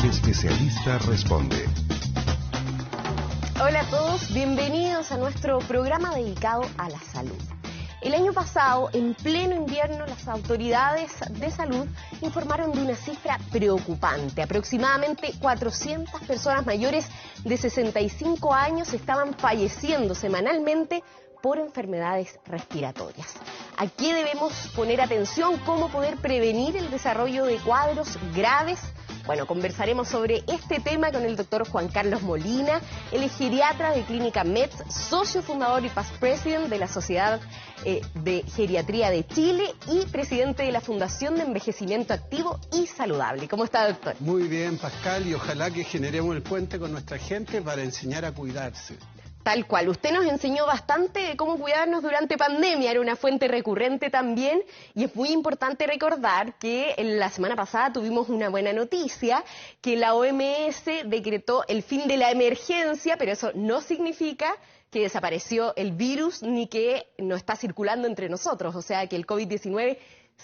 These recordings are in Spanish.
El especialista responde. Hola a todos, bienvenidos a nuestro programa dedicado a la salud. El año pasado, en pleno invierno, las autoridades de salud informaron de una cifra preocupante. Aproximadamente 400 personas mayores de 65 años estaban falleciendo semanalmente por enfermedades respiratorias. ¿A qué debemos poner atención? ¿Cómo poder prevenir el desarrollo de cuadros graves? Bueno, conversaremos sobre este tema con el doctor Juan Carlos Molina. Él es geriatra de Clínica MEDS, socio fundador y past president de la Sociedad de Geriatría de Chile y presidente de la Fundación de Envejecimiento Activo y Saludable. ¿Cómo está, doctor? Muy bien, Pascal, y ojalá que generemos el puente con nuestra gente para enseñar a cuidarse. Tal cual, usted nos enseñó bastante de cómo cuidarnos durante pandemia, era una fuente recurrente también, y es muy importante recordar que la semana pasada tuvimos una buena noticia, que la OMS decretó el fin de la emergencia, pero eso no significa que desapareció el virus ni que no está circulando entre nosotros, o sea que el COVID-19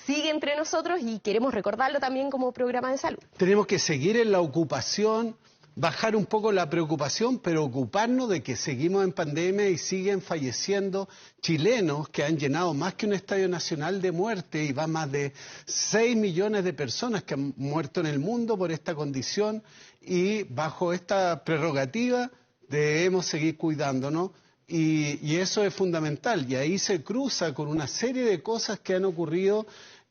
sigue entre nosotros y queremos recordarlo también como programa de salud. Tenemos que seguir en la ocupación, bajar un poco la preocupación, pero ocuparnos de que seguimos en pandemia y siguen falleciendo chilenos que han llenado más que un estadio nacional de muerte y va más de 6 millones de personas que han muerto en el mundo por esta condición y bajo esta prerrogativa debemos seguir cuidándonos y eso es fundamental y ahí se cruza con una serie de cosas que han ocurrido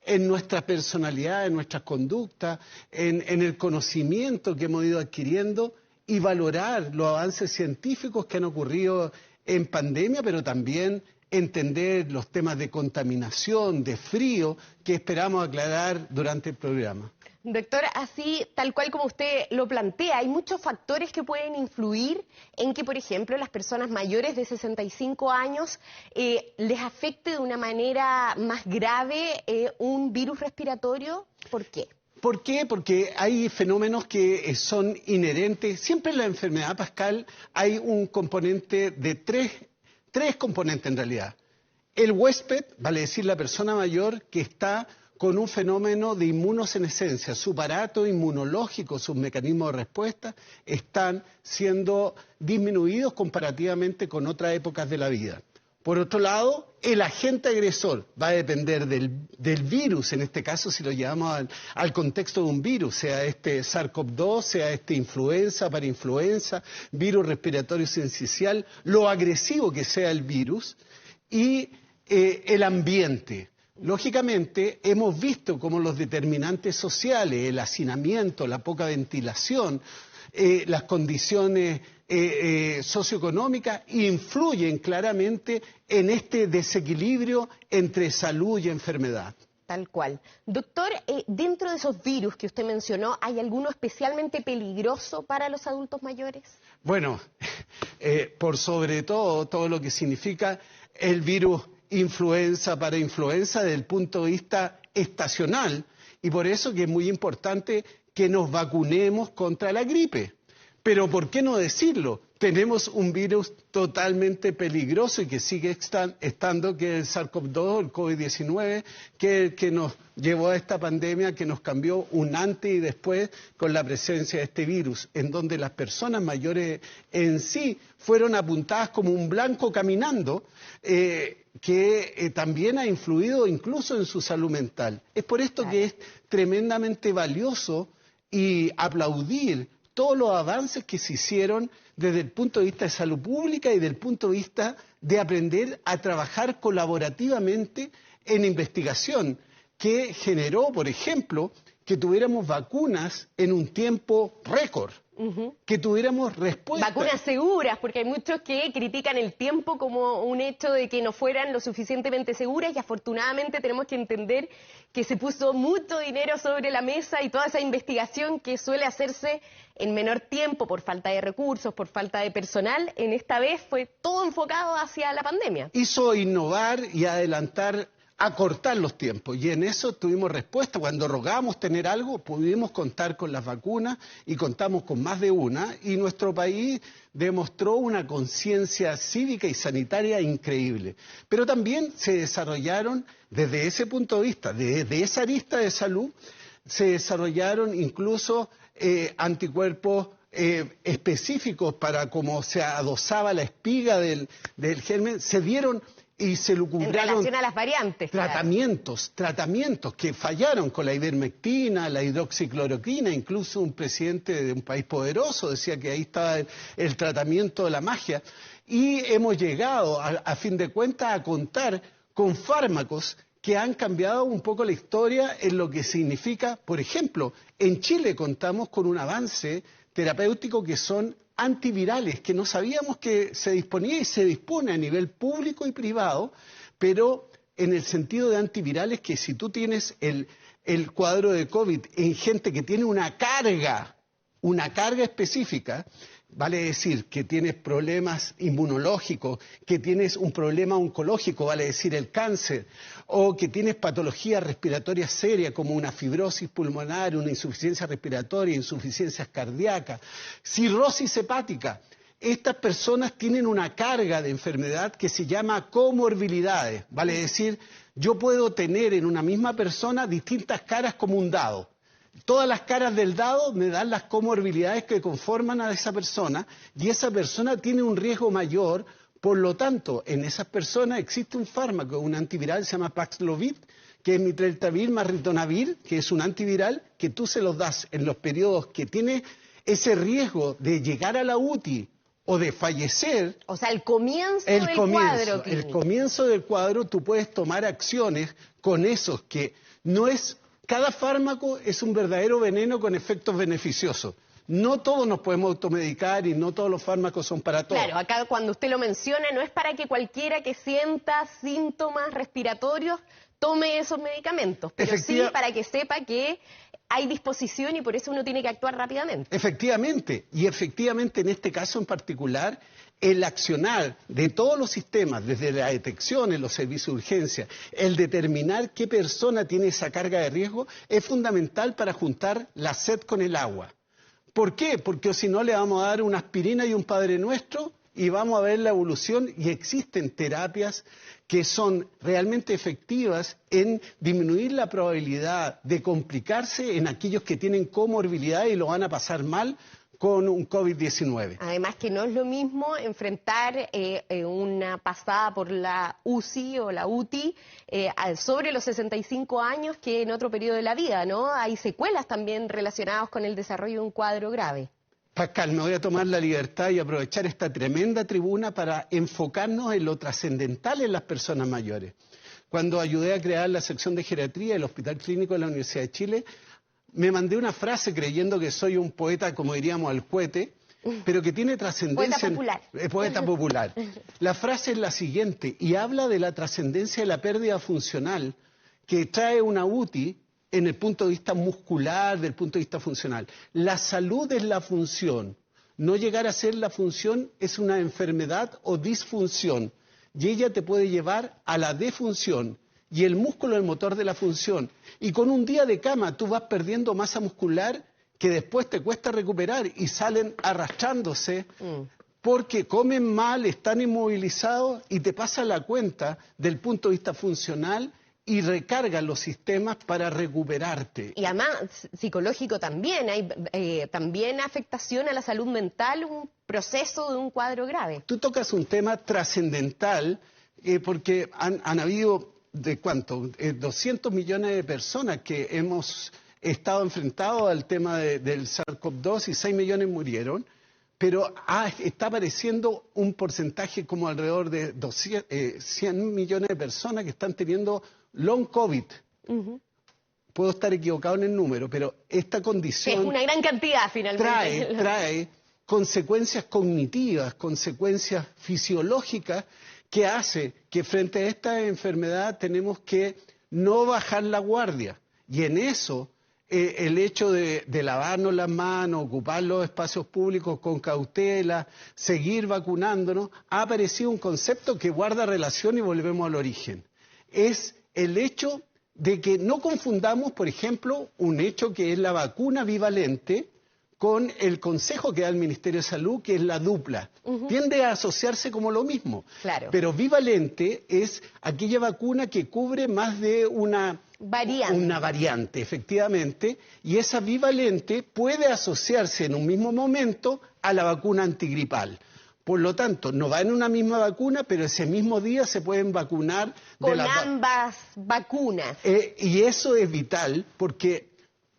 en nuestra personalidad, en nuestras conductas, en el conocimiento que hemos ido adquiriendo y valorar los avances científicos que han ocurrido en pandemia, pero también entender los temas de contaminación, de frío, que esperamos aclarar durante el programa. Doctor, así tal cual como usted lo plantea, hay muchos factores que pueden influir en que, por ejemplo, las personas mayores de 65 años les afecte de una manera más grave un virus respiratorio. ¿Por qué? ¿Por qué? Porque hay fenómenos que son inherentes. Siempre en la enfermedad, Pascal, hay un componente de tres componentes en realidad. El huésped, vale decir la persona mayor que está con un fenómeno de inmunosenescencia. Su aparato inmunológico, sus mecanismos de respuesta están siendo disminuidos comparativamente con otras épocas de la vida. Por otro lado, el agente agresor va a depender del virus, en este caso si lo llevamos al contexto de un virus, sea este SARS-CoV-2, sea este influenza, parainfluenza, virus respiratorio sincicial, lo agresivo que sea el virus y el ambiente. Lógicamente, hemos visto cómo los determinantes sociales, el hacinamiento, la poca ventilación, las condiciones socioeconómicas influyen claramente en este desequilibrio entre salud y enfermedad. Tal cual. Doctor, dentro de esos virus que usted mencionó, ¿hay alguno especialmente peligroso para los adultos mayores? Bueno, por sobre todo lo que significa el virus influenza, parainfluenza desde el punto de vista estacional y por eso que es muy importante que nos vacunemos contra la gripe. Pero ¿por qué no decirlo? Tenemos un virus totalmente peligroso y que sigue estando, que es el SARS-CoV-2, el COVID-19, que nos llevó a esta pandemia, que nos cambió un antes y después con la presencia de este virus, en donde las personas mayores en sí fueron apuntadas como un blanco caminando, que también ha influido incluso en su salud mental. Es por esto que es tremendamente valioso y aplaudir todos los avances que se hicieron desde el punto de vista de salud pública y desde el punto de vista de aprender a trabajar colaborativamente en investigación, que generó, por ejemplo, que tuviéramos vacunas en un tiempo récord. Que tuviéramos respuestas. Vacunas seguras, porque hay muchos que critican el tiempo como un hecho de que no fueran lo suficientemente seguras y afortunadamente tenemos que entender que se puso mucho dinero sobre la mesa y toda esa investigación que suele hacerse en menor tiempo por falta de recursos, por falta de personal, en esta vez fue todo enfocado hacia la pandemia. Hizo innovar y adelantar, acortar los tiempos y en eso tuvimos respuesta. Cuando rogábamos tener algo, pudimos contar con las vacunas y contamos con más de una y nuestro país demostró una conciencia cívica y sanitaria increíble. Pero también se desarrollaron desde ese punto de vista, desde esa arista de salud, se desarrollaron incluso anticuerpos específicos para cómo se adosaba la espiga del germen, se dieron y se lucubraron en relación a las variantes. Tratamientos que fallaron con la ivermectina, la hidroxicloroquina. Incluso un presidente de un país poderoso decía que ahí estaba el tratamiento de la magia. Y hemos llegado, a fin de cuentas, a contar con fármacos que han cambiado un poco la historia en lo que significa. Por ejemplo, en Chile contamos con un avance terapéutico que son antivirales, que no sabíamos que se disponía y se dispone a nivel público y privado, pero en el sentido de antivirales, que si tú tienes el cuadro de COVID en gente que tiene una carga específica, vale decir que tienes problemas inmunológicos, que tienes un problema oncológico, vale decir el cáncer, o que tienes patologías respiratorias serias como una fibrosis pulmonar, una insuficiencia respiratoria, insuficiencias cardíacas, cirrosis hepática. Estas personas tienen una carga de enfermedad que se llama comorbilidades, vale decir, yo puedo tener en una misma persona distintas caras como un dado. Todas las caras del dado me dan las comorbilidades que conforman a esa persona y esa persona tiene un riesgo mayor. Por lo tanto, en esas personas existe un fármaco, un antiviral, se llama Paxlovid, que es mitreltavir más ritonavir, que es un antiviral que tú se los das en los periodos que tiene ese riesgo de llegar a la UTI o de fallecer. O sea, el comienzo del cuadro clínico. El comienzo del cuadro, tú puedes tomar acciones con esos que no es... Cada fármaco es un verdadero veneno con efectos beneficiosos. No todos nos podemos automedicar y no todos los fármacos son para todos. Claro, acá cuando usted lo menciona no es para que cualquiera que sienta síntomas respiratorios tome esos medicamentos, pero sí para que sepa que hay disposición y por eso uno tiene que actuar rápidamente. Efectivamente, y efectivamente en este caso en particular, el accionar de todos los sistemas, desde la detección en los servicios de urgencia, el determinar qué persona tiene esa carga de riesgo, es fundamental para juntar la sed con el agua. ¿Por qué? Porque si no le vamos a dar una aspirina y un Padre Nuestro y vamos a ver la evolución, y existen terapias que son realmente efectivas en disminuir la probabilidad de complicarse en aquellos que tienen comorbilidad y lo van a pasar mal con un COVID-19. Además que no es lo mismo enfrentar una pasada por la UCI o la UTI sobre los 65 años que en otro periodo de la vida, ¿no? Hay secuelas también relacionadas con el desarrollo de un cuadro grave. Pascal, me voy a tomar la libertad y aprovechar esta tremenda tribuna para enfocarnos en lo trascendental en las personas mayores. Cuando ayudé a crear la sección de geriatría del Hospital Clínico de la Universidad de Chile, me mandé una frase creyendo que soy un poeta, como diríamos, al cohete, pero que tiene trascendencia. Poeta popular. Poeta popular. La frase es la siguiente, y habla de la trascendencia de la pérdida funcional que trae una UTI en el punto de vista muscular, del punto de vista funcional. La salud es la función. No llegar a ser la función es una enfermedad o disfunción, y ella te puede llevar a la defunción. Y el músculo es el motor de la función. Y con un día de cama tú vas perdiendo masa muscular que después te cuesta recuperar y salen arrastrándose porque comen mal, están inmovilizados y te pasa la cuenta del punto de vista funcional y recargan los sistemas para recuperarte. Y además, psicológico también, hay también afectación a la salud mental, un proceso de un cuadro grave. Tú tocas un tema trascendental porque han habido... ¿De cuánto? 200 millones de personas que hemos estado enfrentados al tema del SARS-CoV-2 y 6 millones murieron, pero está apareciendo un porcentaje como alrededor de 100 millones de personas que están teniendo long COVID. Puedo estar equivocado en el número, pero esta condición... Es una gran cantidad finalmente. Trae consecuencias cognitivas, consecuencias fisiológicas que hace que frente a esta enfermedad tenemos que no bajar la guardia. Y en eso, el hecho de lavarnos las manos, ocupar los espacios públicos con cautela, seguir vacunándonos, ha aparecido un concepto que guarda relación y volvemos al origen. Es el hecho de que no confundamos, por ejemplo, un hecho que es la vacuna bivalente con el consejo que da el Ministerio de Salud, que es la dupla. Tiende a asociarse como lo mismo. Claro. Pero bivalente es aquella vacuna que cubre más de una una variante, efectivamente, y esa bivalente puede asociarse en un mismo momento a la vacuna antigripal. Por lo tanto, no va en una misma vacuna, pero ese mismo día se pueden vacunar con ambas vacunas. Y eso es vital porque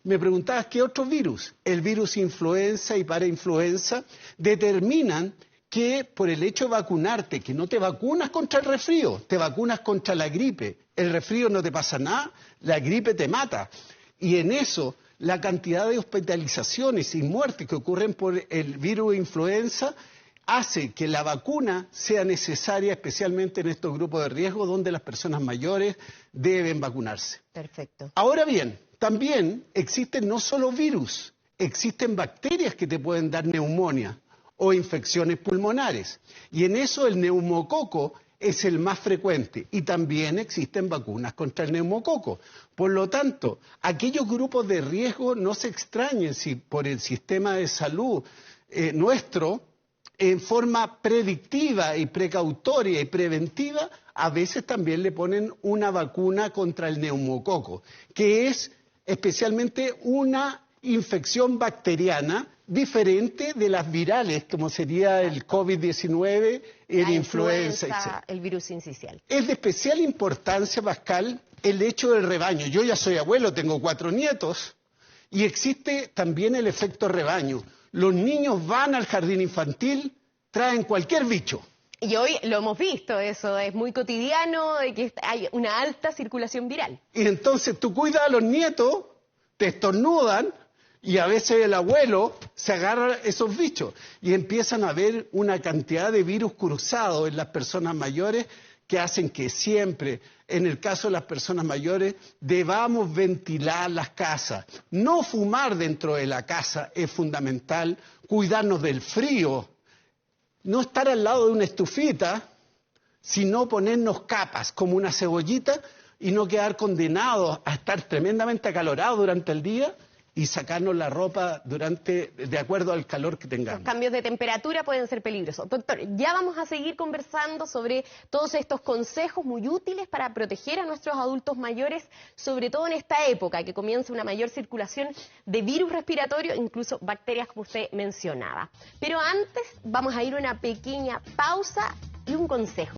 me preguntabas qué otros virus. El virus influenza y parainfluenza determinan que por el hecho de vacunarte, que no te vacunas contra el resfrío, te vacunas contra la gripe. El resfrío no te pasa nada, la gripe te mata. Y en eso, la cantidad de hospitalizaciones y muertes que ocurren por el virus influenza hace que la vacuna sea necesaria, especialmente en estos grupos de riesgo donde las personas mayores deben vacunarse. Perfecto. Ahora bien, también existen no solo virus, existen bacterias que te pueden dar neumonía o infecciones pulmonares. Y en eso el neumococo es el más frecuente y también existen vacunas contra el neumococo. Por lo tanto, aquellos grupos de riesgo no se extrañen si por el sistema de salud nuestro, en forma predictiva y precautoria y preventiva, a veces también le ponen una vacuna contra el neumococo, que es especialmente una infección bacteriana diferente de las virales, como sería el COVID-19, el influenza, etc. El virus sincicial. Es de especial importancia, Pascal, el hecho del rebaño. Yo ya soy abuelo, tengo 4 nietos, y existe también el efecto rebaño. Los niños van al jardín infantil, traen cualquier bicho. Y hoy lo hemos visto, eso es muy cotidiano, de que hay una alta circulación viral. Y entonces tú cuidas a los nietos, te estornudan, y a veces el abuelo se agarra esos bichos. Y empiezan a haber una cantidad de virus cruzados en las personas mayores que hacen que siempre, en el caso de las personas mayores, debamos ventilar las casas. No fumar dentro de la casa es fundamental, cuidarnos del frío, no estar al lado de una estufita, sino ponernos capas como una cebollita y no quedar condenados a estar tremendamente acalorados durante el día y sacarnos la ropa de acuerdo al calor que tengamos. Los cambios de temperatura pueden ser peligrosos. Doctor, ya vamos a seguir conversando sobre todos estos consejos muy útiles para proteger a nuestros adultos mayores, sobre todo en esta época que comienza una mayor circulación de virus respiratorios, incluso bacterias como usted mencionaba. Pero antes vamos a ir a una pequeña pausa y un consejo.